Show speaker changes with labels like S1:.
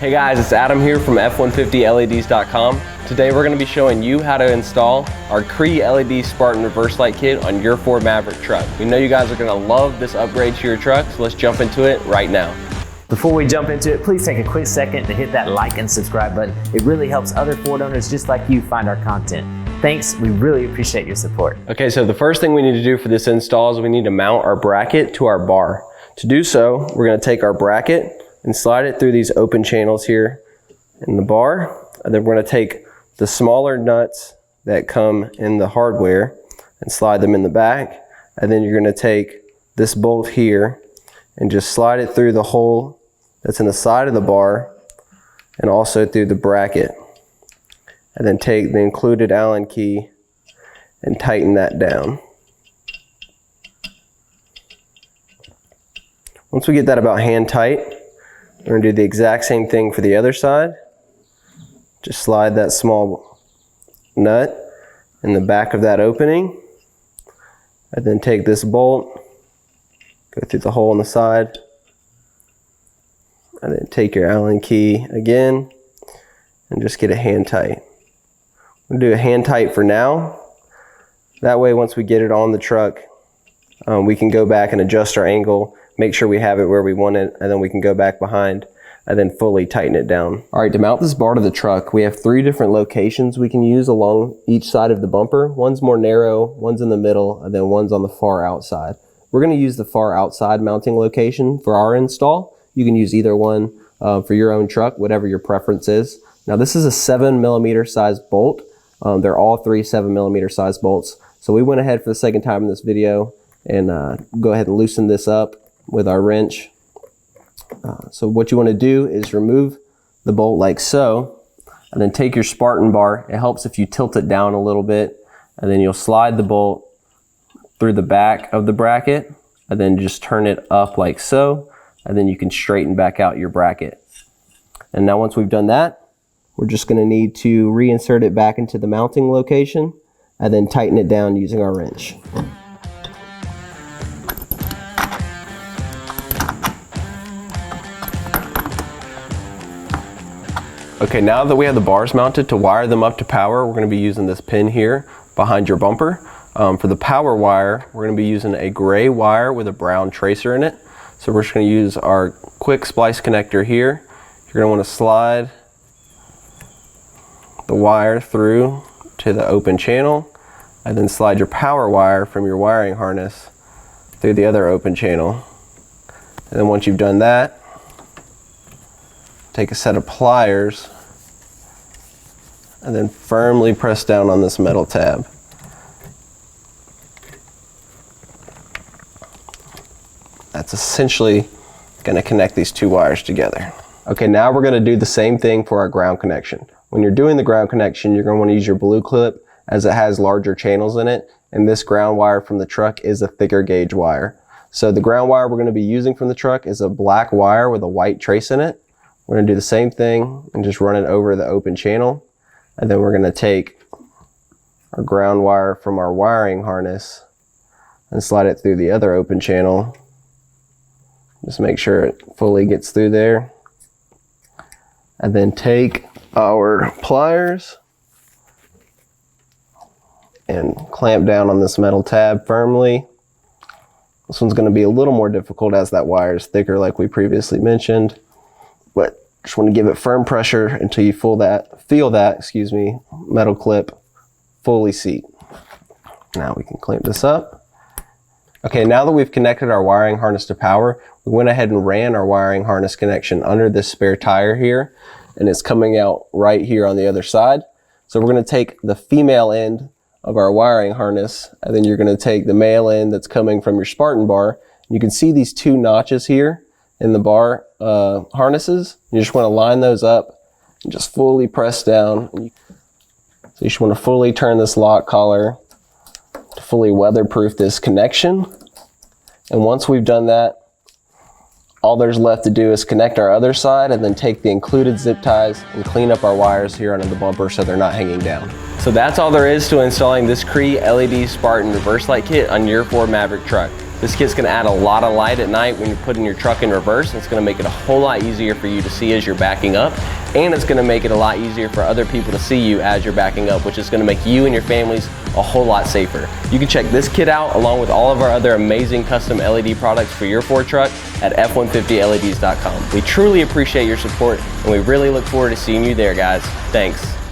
S1: Hey guys, it's Adam here from F150LEDs.com. Today we're going to be showing you how to install our CREE LED Spartan Reverse Light Kit on your Ford Maverick truck. We know you guys are going to love this upgrade to your truck, so let's jump into it right now.
S2: Before we jump into it, please take a quick second to hit that like and subscribe button. It really helps other Ford owners just like you find our content. Thanks, we really appreciate your support.
S1: Okay, so the first thing we need to do for this install is we need to mount our bracket to our bar. To do so, we're going to take our bracket and slide it through these open channels here in the bar. And then we're going to take the smaller nuts that come in the hardware and slide them in the back. And then you're going to take this bolt here and just slide it through the hole that's in the side of the bar and also through the bracket. And then take the included Allen key and tighten that down. Once we get that about hand tight, we're going to do the exact same thing for the other side. Just slide that small nut in the back of that opening, and then take this bolt, go through the hole in the side, and then take your Allen key again and just get it hand tight. We'll do a hand tight for now. That way once we get it on the truck, we can go back and adjust our angle, make sure we have it where we want it, and then we can go back behind and then fully tighten it down. All right, to mount this bar to the truck, we have 3 different locations we can use along each side of the bumper. One's more narrow, one's in the middle, and then one's on the far outside. We're gonna use the far outside mounting location for our install. You can use either one for your own truck, whatever your preference is. Now this is a 7mm size bolt. They're all 3 7mm size bolts. So we went ahead for the second time in this video and go ahead and loosen this up with our wrench. So what you want to do is remove the bolt like so, and then take your Spartan bar. It helps if you tilt it down a little bit, and then you'll slide the bolt through the back of the bracket, and then just turn it up like so, and then you can straighten back out your bracket. And now once we've done that, we're just going to need to reinsert it back into the mounting location, and then tighten it down using our wrench. Okay, now that we have the bars mounted, to wire them up to power, we're going to be using this pin here behind your bumper. For the power wire, we're going to be using a gray wire with a brown tracer in it. So we're just going to use our quick splice connector here. You're going to want to slide the wire through to the open channel, and then slide your power wire from your wiring harness through the other open channel. And then once you've done that, take a set of pliers and then firmly press down on this metal tab. That's essentially going to connect these 2 wires together. Okay, now we're going to do the same thing for our ground connection. When you're doing the ground connection, you're going to want to use your blue clip as it has larger channels in it, and this ground wire from the truck is a thicker gauge wire. So the ground wire we're going to be using from the truck is a black wire with a white trace in it. We're going to do the same thing and just run it over the open channel, and then we're going to take our ground wire from our wiring harness and slide it through the other open channel. Just make sure it fully gets through there, and then take our pliers and clamp down on this metal tab firmly. This one's going to be a little more difficult as that wire is thicker like we previously mentioned, but just want to give it firm pressure until you feel that metal clip fully seat. Now we can clamp this up. Okay, now that we've connected our wiring harness to power, we went ahead and ran our wiring harness connection under this spare tire here, and it's coming out right here on the other side. So we're going to take the female end of our wiring harness, and then you're going to take the male end that's coming from your Spartan bar. You can see these 2 notches here in the bar harnesses. You just want to line those up and just fully press down. So you just want to fully turn this lock collar to fully weatherproof this connection. And once we've done that, all there's left to do is connect our other side and then take the included zip ties and clean up our wires here under the bumper so they're not hanging down. So that's all there is to installing this CREE LED Spartan Reverse Light Kit on your Ford Maverick truck. This kit's gonna add a lot of light at night when you're putting your truck in reverse. It's gonna make it a whole lot easier for you to see as you're backing up, and it's gonna make it a lot easier for other people to see you as you're backing up, which is gonna make you and your families a whole lot safer. You can check this kit out along with all of our other amazing custom LED products for your Ford truck at F150LEDs.com. We truly appreciate your support, and we really look forward to seeing you there, guys. Thanks.